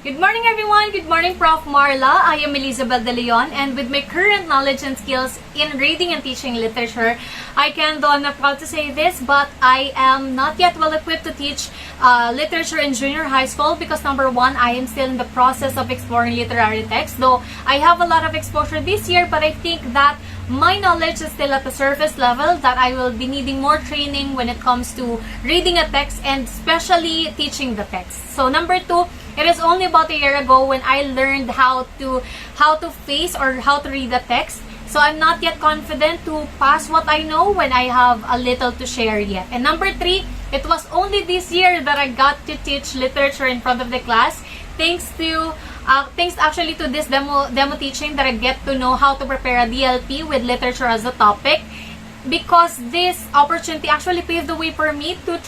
Good morning everyone! Good morning Prof. Marla. I am Elizabeth De Leon, and with my current knowledge and skills in reading and teaching literature, I can, though I'm not proud to say this, but I am not yet well equipped to teach literature in junior high school because number one, I am still in the process of exploring literary text, though I have a lot of exposure this year, but I think that my knowledge is still at the surface level, that I will be needing more training when it comes to reading a text and especially teaching the text. So number two, it is only about a year ago when I learned how to face or how to read the text. So I'm not yet confident to pass what I know when I have a little to share yet. And number three, it was only this year that I got to teach literature in front of the class. Thanks actually to this demo teaching that I get to know how to prepare a DLP with literature as a topic, because this opportunity actually paved the way for me to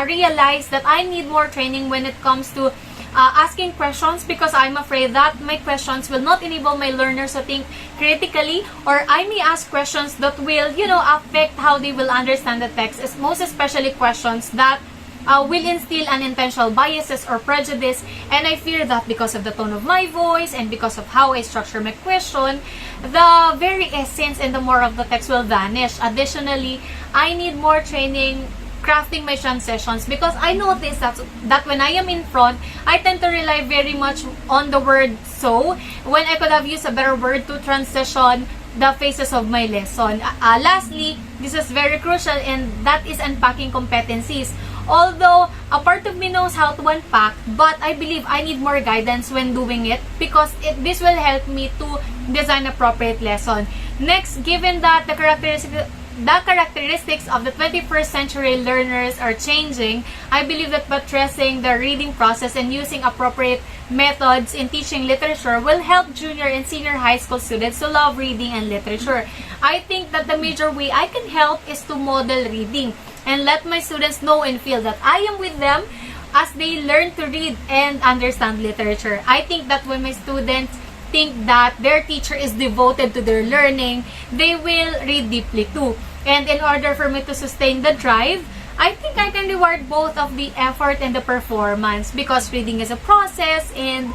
realize that I need more training when it comes to asking questions, because I'm afraid that my questions will not enable my learners to think critically, or I may ask questions that will, affect how they will understand the text, most especially questions that will instill unintentional biases or prejudice, and I fear that because of the tone of my voice and because of how I structure my question, the very essence and the more of the text will vanish. Additionally, I need more training crafting my transitions, because I noticed that when I am in front, I tend to rely very much on the word so, when I could have used a better word to transition the phases of my lesson. Lastly, this is very crucial, and that is unpacking competencies. Although a part of me knows how to unpack, but I believe I need more guidance when doing it, because this will help me to design appropriate lesson. Next, given that the characteristics of the 21st century learners are changing, I believe that buttressing the reading process and using appropriate methods in teaching literature will help junior and senior high school students to love reading and literature. I think that the major way I can help is to model reading and let my students know and feel that I am with them as they learn to read and understand literature. I think that when my students think that their teacher is devoted to their learning, they will read deeply too. And in order for me to sustain the drive, I think I can reward both of the effort and the performance, because reading is a process, and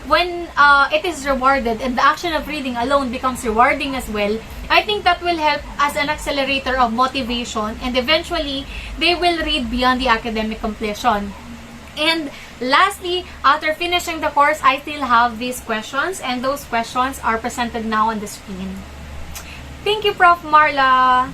when it is rewarded and the action of reading alone becomes rewarding as well, I think that will help as an accelerator of motivation, and eventually they will read beyond the academic completion. And lastly, after finishing the course, I still have these questions, and those questions are presented now on the screen. Thank you, Prof. Marla.